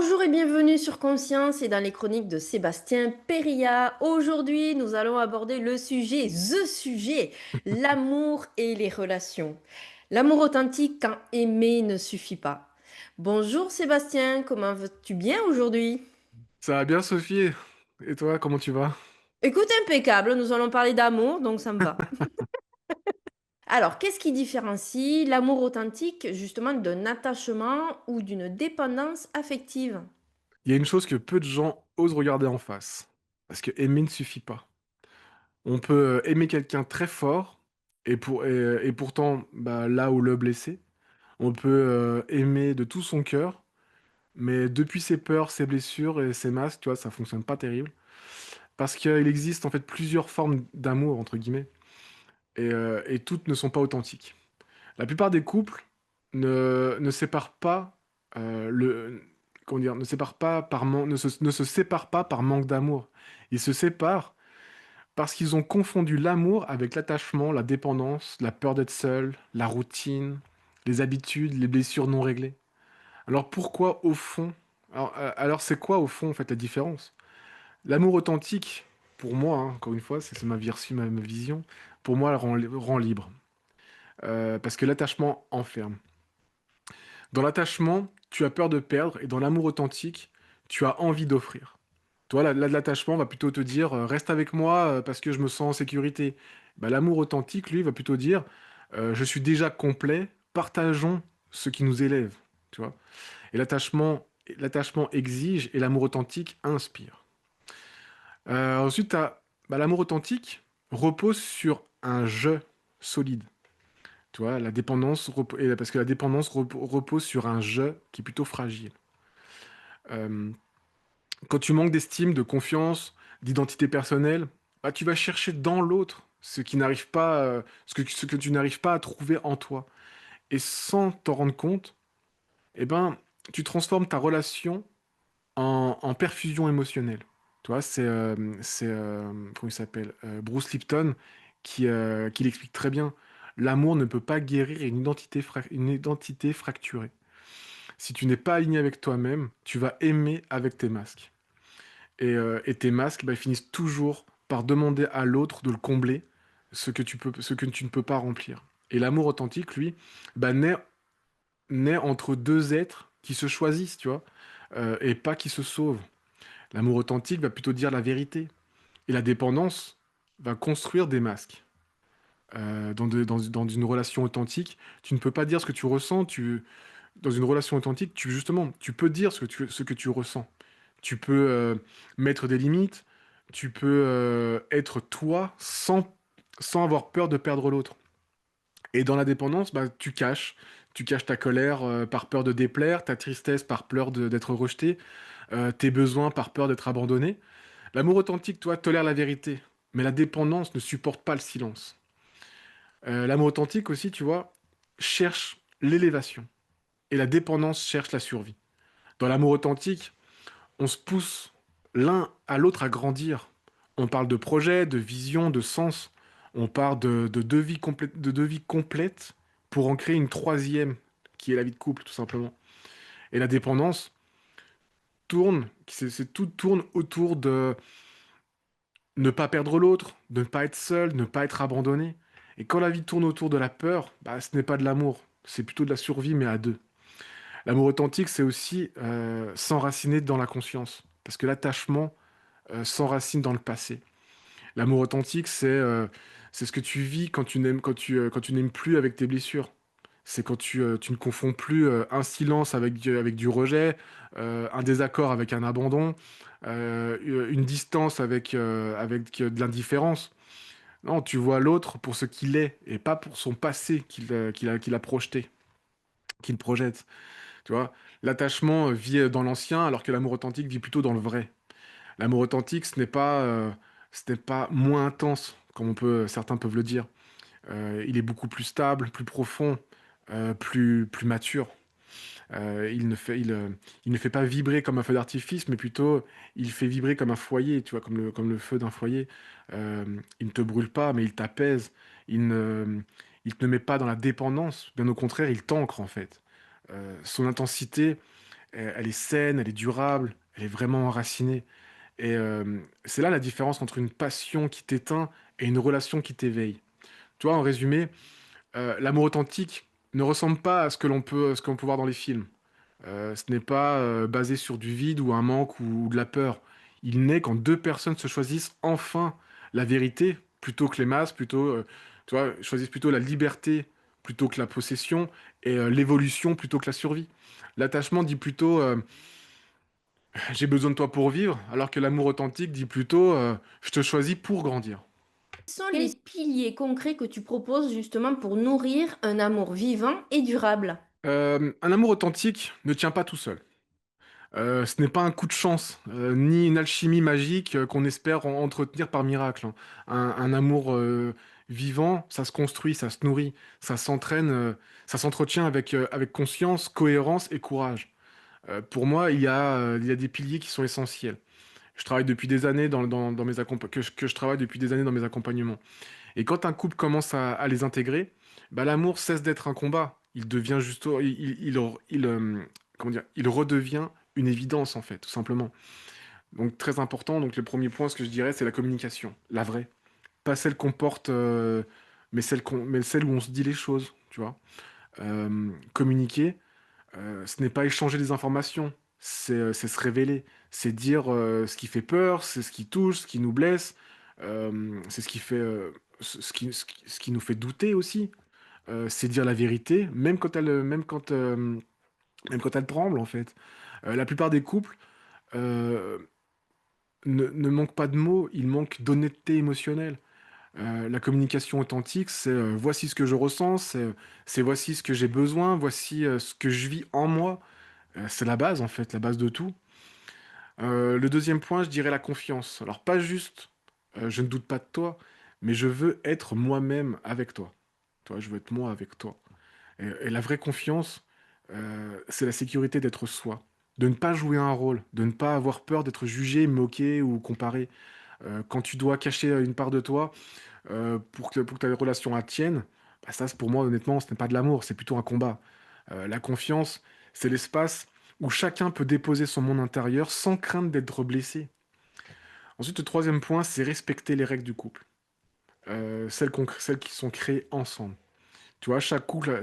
Bonjour et bienvenue sur Conscience et dans les chroniques de Sébastien Perilla. Aujourd'hui, nous allons aborder the sujet, l'amour et les relations. L'amour authentique quand aimer ne suffit pas. Bonjour Sébastien, comment vas-tu bien aujourd'hui? Ça va bien, Sophie? Et toi, comment tu vas? Écoute, impeccable, nous allons parler d'amour, donc ça me va. Alors, qu'est-ce qui différencie l'amour authentique justement d'un attachement ou d'une dépendance affective? Il y a une chose que peu de gens osent regarder en face. Parce que aimer ne suffit pas. On peut aimer quelqu'un très fort, et pourtant, bah, là où le blesser. On peut aimer de tout son cœur, mais depuis ses peurs, ses blessures et ses masques, tu vois, ça fonctionne pas terrible. Parce qu'il existe en fait plusieurs formes d'amour, entre guillemets, et toutes ne sont pas authentiques. La plupart des couples ne séparent pas comment dire, ne se séparent pas par manque d'amour. Ils se séparent parce qu'ils ont confondu l'amour avec l'attachement, la dépendance, la peur d'être seul, la routine, les habitudes, les blessures non réglées. Alors pourquoi au fond alors c'est quoi au fond en fait la différence? L'amour authentique, pour moi, hein, encore une fois, c'est ma vision, pour moi, elle rend libre. Parce que l'attachement enferme. Dans l'attachement, tu as peur de perdre, et dans l'amour authentique, tu as envie d'offrir. Toi, l'attachement va plutôt te dire reste avec moi parce que je me sens en sécurité. Bah, l'amour authentique, lui, va plutôt dire je suis déjà complet, partageons ce qui nous élève. Tu vois? Et l'attachement exige et l'amour authentique inspire. Ensuite, l'amour authentique repose sur un je solide. Tu vois, parce que la dépendance repose sur un je qui est plutôt fragile. Euh, Quand tu manques d'estime, de confiance, d'identité personnelle, bah, tu vas chercher dans l'autre ce que tu n'arrives pas à trouver en toi. Et sans t'en rendre compte, eh ben, tu transformes ta relation en perfusion émotionnelle. Tu vois, comment il s'appelle? Bruce Lipton qui l'explique très bien. L'amour ne peut pas guérir une identité fracturée. Si tu n'es pas aligné avec toi-même, tu vas aimer avec tes masques. Et tes masques, bah, ils finissent toujours par demander à l'autre de le combler, ce que tu ne peux pas remplir. Et l'amour authentique, lui, bah, naît entre deux êtres qui se choisissent, tu vois, et pas qui se sauvent. L'amour authentique va plutôt dire la vérité. Et la dépendance va construire des masques. Dans une relation authentique, tu ne peux pas dire ce que tu ressens. Dans une relation authentique, justement, tu peux dire ce que tu ressens. Tu peux mettre des limites. Tu peux être toi sans avoir peur de perdre l'autre. Et dans la dépendance, bah, tu caches. Tu caches ta colère par peur de déplaire, ta tristesse par peur d'être rejeté, tes besoins par peur d'être abandonné. L'amour authentique, toi, tolère la vérité, mais la dépendance ne supporte pas le silence. L'amour authentique aussi, tu vois, cherche l'élévation, et la dépendance cherche la survie. Dans l'amour authentique, on se pousse l'un à l'autre à grandir. On parle de projet, de vision, de sens. On parle de deux vies complètes pour en créer une troisième, qui est la vie de couple, tout simplement. Et la dépendance tout tourne autour de ne pas perdre l'autre, de ne pas être seul, ne pas être abandonné. Et quand la vie tourne autour de la peur, bah, ce n'est pas de l'amour, c'est plutôt de la survie, mais à deux. L'amour authentique, c'est aussi s'enraciner dans la conscience, parce que l'attachement s'enracine dans le passé. L'amour authentique, c'est ce que tu vis quand tu n'aimes plus avec tes blessures. C'est quand tu ne confonds plus un silence avec du rejet, un désaccord avec un abandon, une distance avec de l'indifférence. Non, tu vois l'autre pour ce qu'il est et pas pour son passé qu'il a projeté, qu'il projette. Tu vois, l'attachement vit dans l'ancien alors que l'amour authentique vit plutôt dans le vrai. L'amour authentique, ce n'est pas moins intense, comme certains peuvent le dire. Il est beaucoup plus stable, plus profond, plus mature. Il ne fait pas vibrer comme un feu d'artifice, mais plutôt il fait vibrer comme un foyer, tu vois, comme le feu d'un foyer. Il ne te brûle pas, mais il t'apaise. Il ne, il te met pas dans la dépendance. Bien au contraire, il t'ancre en fait. Son intensité, elle est saine, elle est durable, elle est vraiment enracinée. Et c'est là la différence entre une passion qui t'éteint et une relation qui t'éveille. Tu vois, en résumé, l'amour authentique ne ressemble pas à ce que l'on peut voir dans les films. Ce n'est pas basé sur du vide ou un manque ou de la peur. Il naît quand deux personnes se choisissent enfin la vérité plutôt que les masses, tu vois, choisissent plutôt la liberté plutôt que la possession et l'évolution plutôt que la survie. L'attachement dit plutôt j'ai besoin de toi pour vivre, alors que l'amour authentique dit plutôt je te choisis pour grandir. Quels sont les piliers concrets que tu proposes justement pour nourrir un amour vivant et durable? Un amour authentique ne tient pas tout seul. Ce n'est pas un coup de chance, ni une alchimie magique qu'on espère entretenir par miracle, hein. Un amour vivant, ça se construit, ça se nourrit, ça s'entraîne, ça s'entretient avec conscience, cohérence et courage. Pour moi, il y a des piliers qui sont essentiels. Je travaille depuis des années dans mes que je travaille depuis des années dans mes accompagnements. Et quand un couple commence à les intégrer, bah, l'amour cesse d'être un combat. Il devient juste, comment dire, il redevient une évidence en fait, tout simplement. Donc très important. Donc le premier point, ce que je dirais, c'est la communication, la vraie, pas celle qu'on porte, mais celle où on se dit les choses, tu vois. Communiquer, ce n'est pas échanger des informations, c'est se révéler, c'est dire ce qui fait peur, c'est ce qui touche, ce qui nous blesse, c'est ce qui fait, ce qui nous fait douter aussi. C'est dire la vérité, même quand elle tremble en fait. La plupart des couples euh, ne manquent pas de mots, ils manquent d'honnêteté émotionnelle. La communication authentique, c'est voici ce que je ressens, c'est voici ce que j'ai besoin, voici ce que je vis en moi. C'est la base en fait, la base de tout. Le deuxième point, je dirais la confiance. Alors pas juste, je ne doute pas de toi, mais je veux être moi-même avec toi. Toi, je veux être moi avec toi. Et la vraie confiance, c'est la sécurité d'être soi, de ne pas jouer un rôle, de ne pas avoir peur d'être jugé, moqué ou comparé. Quand tu dois cacher une part de toi pour que ta relation tienne, bah ça, pour moi, honnêtement, ce n'est pas de l'amour, c'est plutôt un combat. La confiance, c'est l'espace où chacun peut déposer son monde intérieur sans crainte d'être blessé. Ensuite, le troisième point, c'est respecter les règles du couple, celles qui sont créées ensemble. Tu vois, chaque couple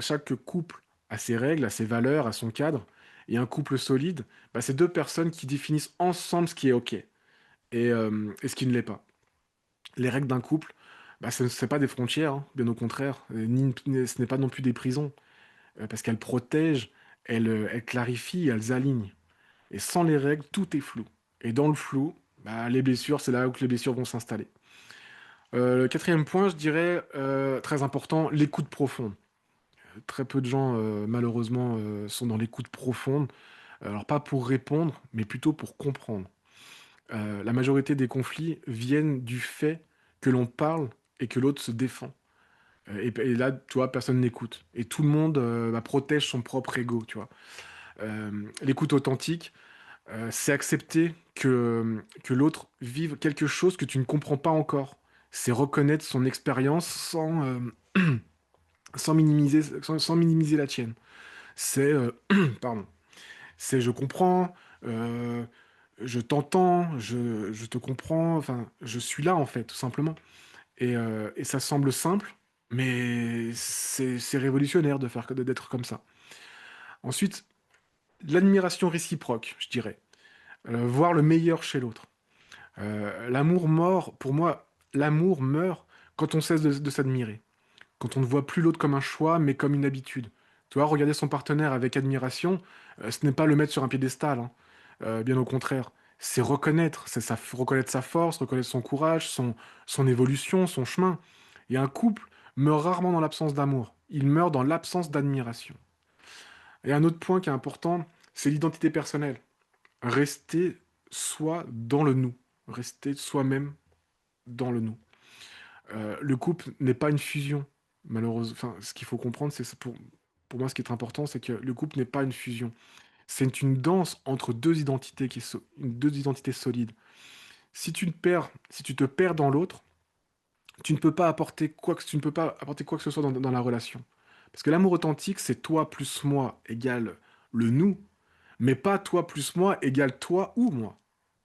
a ses règles, a ses valeurs, a son cadre. Et un couple solide, bah, c'est deux personnes qui définissent ensemble ce qui est OK et ce qui ne l'est pas. Les règles d'un couple, bah, ce n'est pas des frontières, hein, bien au contraire. Ce n'est pas non plus des prisons, parce qu'elles protègent, elles clarifient, elles alignent. Et sans les règles, tout est flou. Et dans le flou, bah, les blessures, c'est là où que les blessures vont s'installer. Le quatrième point, je dirais, très important, l'écoute profonde. Très peu de gens, malheureusement, sont dans l'écoute profonde. Alors pas pour répondre, mais plutôt pour comprendre. La majorité des conflits viennent du fait que l'on parle et que l'autre se défend. Et là, tu vois, personne n'écoute. Et tout le monde bah, protège son propre ego, tu vois. L'écoute authentique, c'est accepter que l'autre vive quelque chose que tu ne comprends pas encore. C'est reconnaître son expérience sans minimiser la tienne. C'est pardon, c'est je comprends, euh, je t'entends, je te comprends, enfin, je suis là en fait, tout simplement. Et ça semble simple, mais c'est révolutionnaire d'être comme ça. Ensuite, l'admiration réciproque, je dirais. Voir le meilleur chez l'autre. Pour moi, l'amour meurt quand on cesse de s'admirer. Quand on ne voit plus l'autre comme un choix, mais comme une habitude. Tu vois, regarder son partenaire avec admiration, ce n'est pas le mettre sur un piédestal, hein. Bien au contraire. Reconnaître sa force, reconnaître son courage, son évolution, son chemin. Et un couple meurt rarement dans l'absence d'amour. Il meurt dans l'absence d'admiration. Et un autre point qui est important, c'est l'identité personnelle. Rester soi dans le nous. Rester soi-même dans le nous. Le couple n'est pas une fusion, malheureusement. Enfin, ce qu'il faut comprendre, pour moi, ce qui est important, c'est que le couple n'est pas une fusion. C'est une danse entre deux identités deux identités solides. Si tu te perds dans l'autre, tu ne peux pas apporter quoi que ce soit dans la relation. Parce que l'amour authentique, c'est toi plus moi égale le nous, mais pas toi plus moi égale toi ou moi.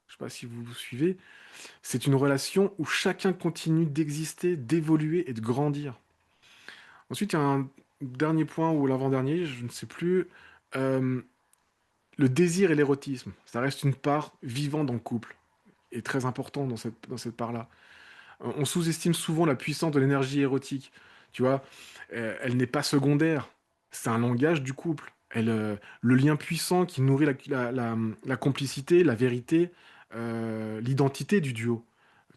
Je sais pas si vous vous suivez. C'est une relation où chacun continue d'exister, d'évoluer et de grandir. Ensuite, il y a un dernier point ou l'avant-dernier, je ne sais plus. euh, le désir et l'érotisme, ça reste une part vivante dans le couple et très important dans cette part-là. On sous-estime souvent la puissance de l'énergie érotique. Tu vois, elle n'est pas secondaire. C'est un langage du couple. Le lien puissant qui nourrit la complicité, la vérité, l'identité du duo.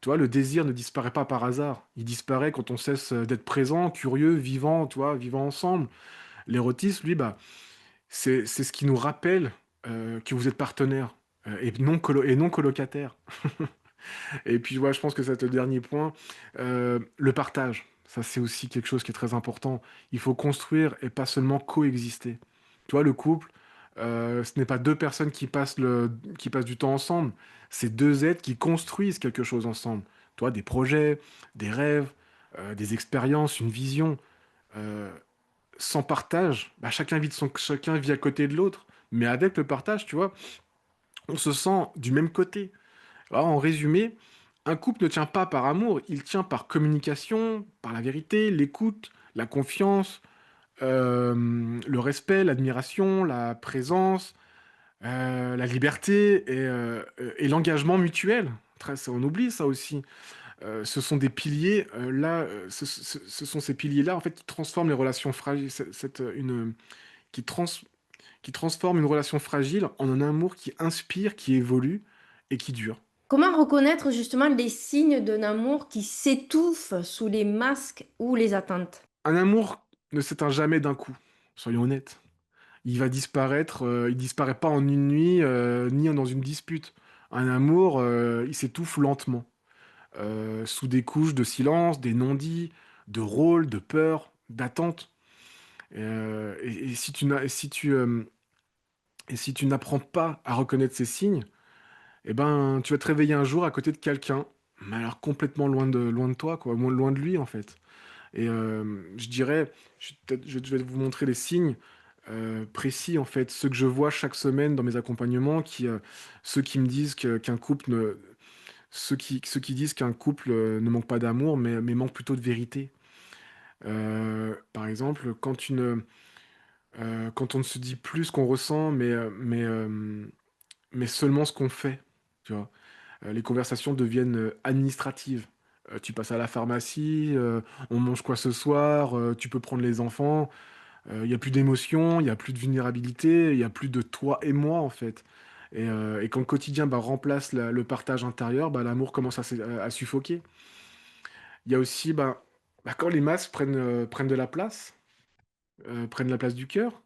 Tu vois, le désir ne disparaît pas par hasard. Il disparaît quand on cesse d'être présent, curieux, vivant, tu vois, vivant ensemble. L'érotisme, lui, bah, c'est ce qui nous rappelle que vous êtes partenaires et non colocataires. Et puis, ouais, je pense que c'est le dernier point. Le partage. Ça, c'est aussi quelque chose qui est très important. Il faut construire et pas seulement coexister. Tu vois, le couple, ce n'est pas deux personnes qui passent du temps ensemble. C'est deux êtres qui construisent quelque chose ensemble. Tu vois, des projets, des rêves, des expériences, une vision. Euh, Sans partage, bah, chacun vit à côté de l'autre. Mais avec le partage, tu vois, on se sent du même côté. Alors, en résumé, un couple ne tient pas par amour, il tient par communication, par la vérité, l'écoute, la confiance, le respect, l'admiration, la présence, la liberté et l'engagement mutuel. On oublie ça aussi. Ce sont des piliers, ce sont ces piliers-là en fait qui transforment les relations fragiles, qui, trans, qui transforment une relation fragile en un amour qui inspire, qui évolue et qui dure. Comment reconnaître justement les signes d'un amour qui s'étouffe sous les masques ou les attentes? Un amour ne s'éteint jamais d'un coup, soyons honnêtes. Il disparaît pas en une nuit, ni dans une dispute. Un amour, il s'étouffe lentement, sous des couches de silence, des non-dits, de rôles, de peur, d'attente. Et si tu n'apprends pas à reconnaître ces signes, eh ben, tu vas te réveiller un jour à côté de quelqu'un, mais alors complètement loin de toi, quoi, loin de lui en fait. Et je dirais, je vais vous montrer les signes précis, en fait, ceux que je vois chaque semaine dans mes accompagnements, ceux qui me disent qu'un couple ceux qui disent qu'un couple ne manque pas d'amour, mais manque plutôt de vérité. Par exemple, quand on ne se dit plus ce qu'on ressent, mais seulement ce qu'on fait, tu vois. Les conversations deviennent administratives. Tu passes à la pharmacie, on mange quoi ce soir, tu peux prendre les enfants. Il n'y a plus d'émotion, il n'y a plus de vulnérabilité, il n'y a plus de toi et moi en fait. Et quand le quotidien bah, remplace le partage intérieur, bah, l'amour commence à suffoquer. Il y a aussi bah, quand les masses prennent de la place, prennent la place du cœur,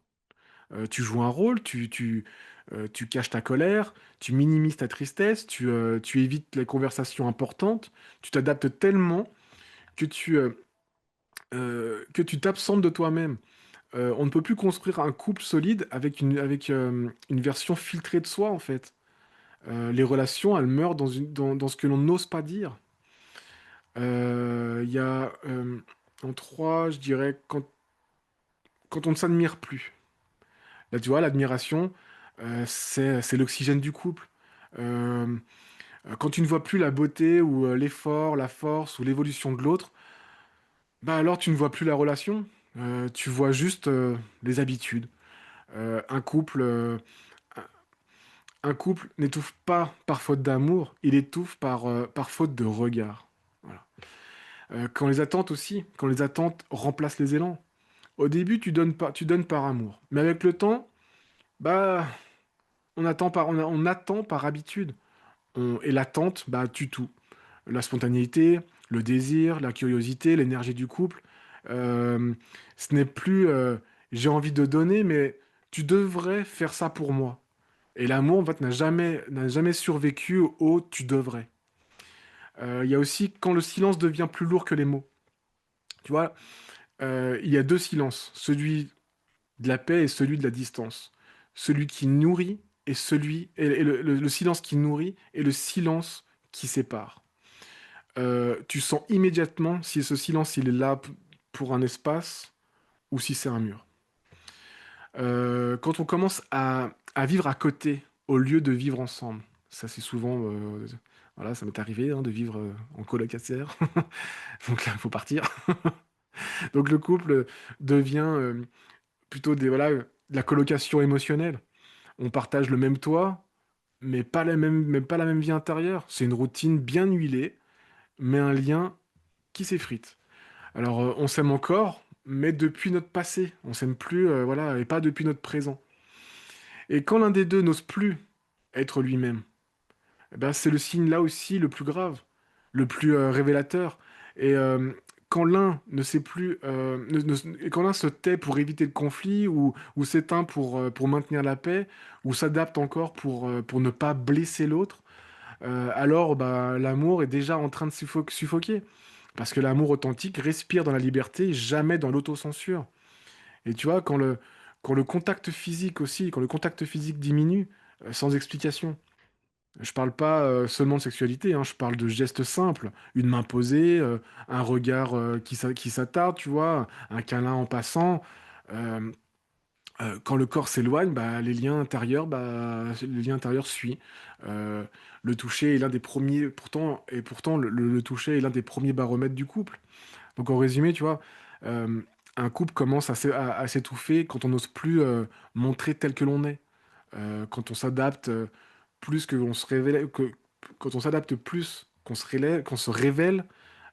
tu joues un rôle, tu caches ta colère, tu minimises ta tristesse, tu évites les conversations importantes, tu t'adaptes tellement que tu t'absentes de toi-même. On ne peut plus construire un couple solide avec une version filtrée de soi, en fait. Les relations, elles meurent dans ce que l'on n'ose pas dire. Il y a en trois, je dirais, quand on ne s'admire plus. Là, tu vois, l'admiration, c'est l'oxygène du couple. Euh, Quand tu ne vois plus la beauté ou l'effort, la force ou l'évolution de l'autre, bah alors tu ne vois plus la relation. Tu vois juste les habitudes. Un couple. Un couple n'étouffe pas par faute d'amour, il étouffe par faute de regard. Voilà. Quand les attentes remplacent les élans. Au début, tu donnes par amour. Mais avec le temps, bah, on attend par habitude. Et l'attente, bah, tue tout. La spontanéité, le désir, la curiosité, l'énergie du couple. Euh, Ce n'est plus j'ai envie de donner, mais tu devrais faire ça pour moi. Et l'amour, en fait, n'a jamais survécu au tu devrais. Il y a aussi quand le silence devient plus lourd que les mots. Tu vois, il y a deux silences, celui de la paix et celui de la distance. Celui qui nourrit et le silence qui nourrit et le silence qui sépare. Tu sens immédiatement si ce silence il est là pour un espace ou si c'est un mur. Quand on commence à vivre à côté au lieu de vivre ensemble. Ça, c'est souvent, voilà, ça m'est arrivé hein, de vivre en colocataire. Donc là, il faut partir. Donc le couple devient plutôt de la colocation émotionnelle. On partage le même toit, mais pas la même vie intérieure. C'est une routine bien huilée, mais un lien qui s'effrite. Alors on s'aime encore, mais depuis notre passé. On s'aime plus, voilà, et pas depuis notre présent. Et quand l'un des deux n'ose plus être lui-même, eh ben, c'est le signe là aussi le plus grave, le plus révélateur. Et quand l'un ne sait plus, et quand l'un se tait pour éviter le conflit, ou s'éteint pour maintenir la paix, ou s'adapte encore pour ne pas blesser l'autre, alors bah, l'amour est déjà en train de suffoquer. Parce que l'amour authentique respire dans la liberté, jamais dans l'autocensure. Et tu vois, quand le contact physique aussi, quand le contact physique diminue, sans explication, je parle pas seulement de sexualité, hein, je parle de gestes simples, une main posée, un regard qui s'attarde, tu vois, un câlin en passant. Euh, Quand le corps s'éloigne, bah, les liens intérieurs suivent. Euh, le toucher est l'un des premiers, pourtant le toucher est l'un des premiers baromètres du couple. Donc en résumé, tu vois, euh, un couple commence à s'étouffer quand on n'ose plus montrer tel que l'on est. Quand on s'adapte plus que on se révèle, quand on s'adapte plus qu'on se révèle,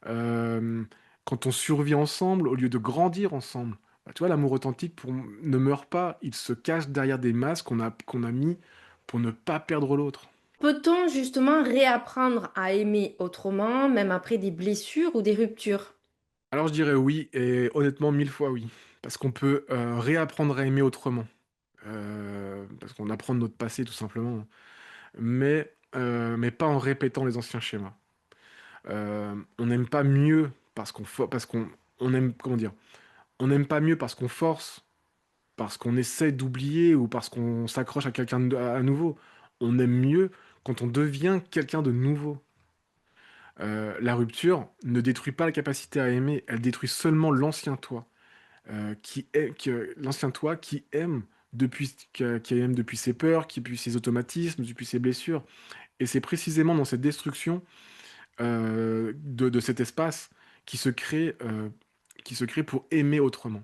euh, quand on survit ensemble au lieu de grandir ensemble. Bah, tu vois, l'amour authentique ne meurt pas, il se cache derrière des masques qu'on a mis pour ne pas perdre l'autre. Peut-on justement réapprendre à aimer autrement, même après des blessures ou des ruptures? Alors je dirais oui, et honnêtement mille fois oui. Parce qu'on peut réapprendre à aimer autrement. Parce qu'on apprend de notre passé tout simplement. Mais pas en répétant les anciens schémas. On n'aime pas mieux parce qu'on on aime, comment dire, on n'aime pas mieux parce qu'on force, parce qu'on essaie d'oublier ou parce qu'on s'accroche à quelqu'un à nouveau. On aime mieux quand on devient quelqu'un de nouveau. La rupture ne détruit pas la capacité à aimer, elle détruit seulement l'ancien toi, l'ancien toi qui aime depuis ses peurs, depuis ses automatismes, depuis ses blessures. Et c'est précisément dans cette destruction de cet espace qui se crée, euh, qui se crée pour aimer autrement.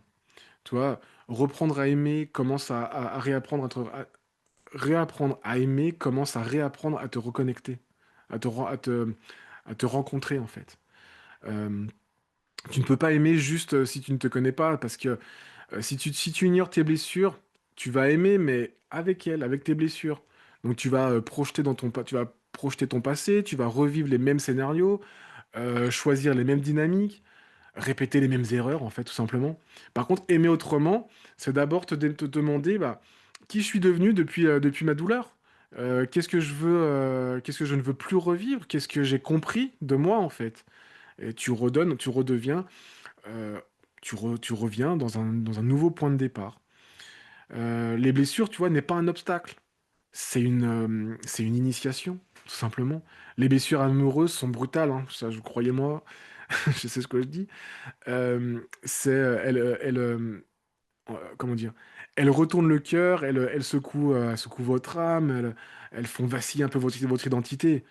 Tu vois, reprendre à aimer commence à réapprendre réapprendre à aimer commence à réapprendre à te reconnecter, à te, ren- à te rencontrer en fait. Euh, Tu ne peux pas aimer juste si tu ne te connais pas, parce que si tu ignores tes blessures, tu vas aimer, mais avec elles, avec tes blessures. Donc tu vas tu vas projeter ton passé, tu vas revivre les mêmes scénarios, choisir les mêmes dynamiques, répéter les mêmes erreurs, en fait, tout simplement. Par contre, aimer autrement, c'est d'abord te demander bah, qui je suis devenu depuis ma douleur. Qu'est-ce que qu'est-ce que je ne veux plus revivre? Qu'est-ce que j'ai compris de moi, en fait? Et tu redeviens, euh, tu reviens dans un nouveau point de départ. Les blessures, tu vois, n'est pas un obstacle. C'est une initiation, tout simplement. Les blessures amoureuses sont brutales, hein, ça, croyez-moi, je sais ce que je dis. Comment dire, elles retournent le cœur, elles secouent votre âme, elles font vaciller un peu votre identité.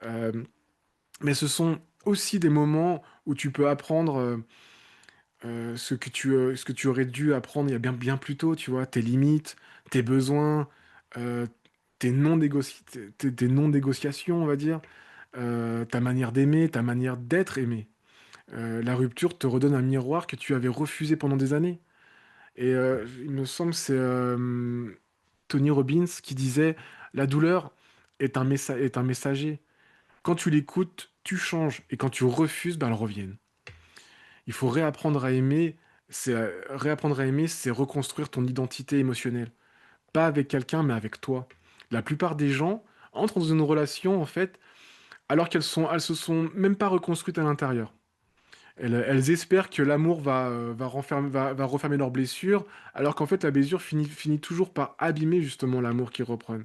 Euh, mais ce sont aussi des moments où tu peux apprendre ce que tu aurais dû apprendre il y a bien plus tôt, tu vois, tes limites, tes besoins, euh, tes non-négociations, on va dire, ta manière d'aimer, ta manière d'être aimé. La rupture te redonne un miroir que tu avais refusé pendant des années. Et il me semble que c'est Tony Robbins qui disait, la douleur est un messager. Quand tu l'écoutes, tu changes. Et quand tu refuses, ben, elle revient. Il faut réapprendre à aimer. Réapprendre à aimer, c'est reconstruire ton identité émotionnelle. Pas avec quelqu'un, mais avec toi. La plupart des gens entrent dans une relation, en fait, alors elles se sont même pas reconstruites à l'intérieur. Elles espèrent que l'amour va refermer leurs blessures, alors qu'en fait, la blessure finit toujours par abîmer justement l'amour qu'ils reprennent.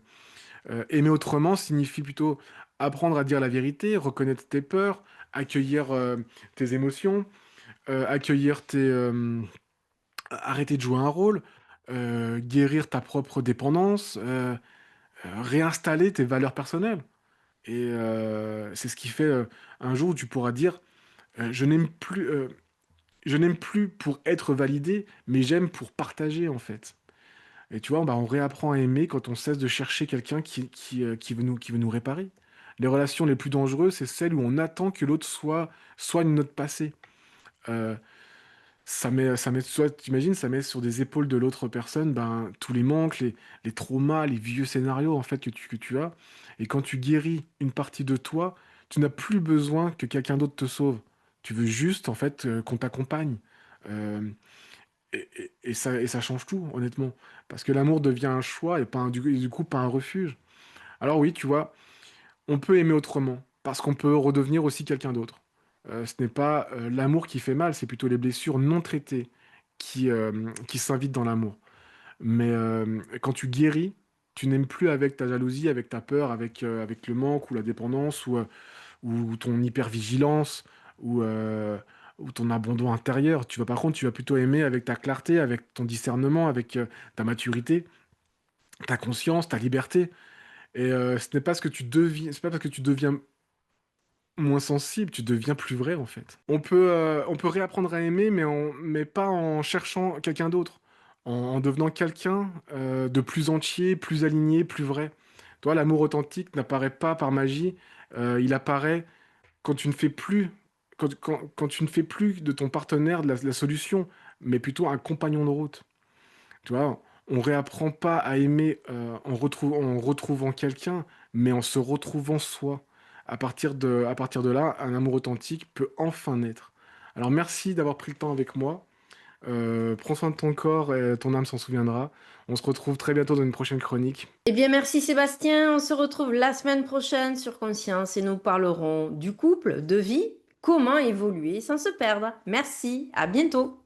Aimer autrement signifie plutôt apprendre à dire la vérité, reconnaître tes peurs, accueillir tes émotions, accueillir arrêter de jouer un rôle, guérir ta propre dépendance, réinstaller tes valeurs personnelles. Et c'est ce qui fait un jour où tu pourras dire, je n'aime plus, je n'aime plus pour être validé, mais j'aime pour partager en fait. Et tu vois, bah, on réapprend à aimer quand on cesse de chercher quelqu'un qui veut nous réparer. Les relations les plus dangereuses, c'est celles où on attend que l'autre soigne notre passé. Euh, t'imagines, ça met sur des épaules de l'autre personne ben, tous les manques, les traumas, les vieux scénarios en fait que tu as. Et quand tu guéris une partie de toi, tu n'as plus besoin que quelqu'un d'autre te sauve. Tu veux juste en fait qu'on t'accompagne. Euh, et ça change tout, honnêtement. Parce que l'amour devient un choix et du coup pas un refuge. Alors oui, tu vois, on peut aimer autrement, parce qu'on peut redevenir aussi quelqu'un d'autre. Ce n'est pas l'amour qui fait mal, c'est plutôt les blessures non traitées qui s'invitent dans l'amour. Mais quand tu guéris, tu n'aimes plus avec ta jalousie, avec ta peur, avec le manque ou la dépendance ou ton hypervigilance ou ton abandon intérieur. Par contre, tu vas plutôt aimer avec ta clarté, avec ton discernement, avec ta maturité, ta conscience, ta liberté. Et ce n'est pas ce que tu deviens, c'est pas parce que tu deviens moins sensible, tu deviens plus vrai en fait. On peut réapprendre à aimer, mais pas en cherchant quelqu'un d'autre, en devenant quelqu'un de plus entier, plus aligné, plus vrai. Toi, l'amour authentique n'apparaît pas par magie, il apparaît quand tu ne fais plus, quand tu ne fais plus de ton partenaire la solution, mais plutôt un compagnon de route. Tu vois, on réapprend pas à aimer en retrouvant quelqu'un, mais en se retrouvant soi. À partir de là, un amour authentique peut enfin naître. Alors merci d'avoir pris le temps avec moi. Prends soin de ton corps et ton âme s'en souviendra. On se retrouve très bientôt dans une prochaine chronique. Eh bien, merci Sébastien. On se retrouve la semaine prochaine sur Conscience et nous parlerons du couple, de vie, comment évoluer sans se perdre. Merci, à bientôt.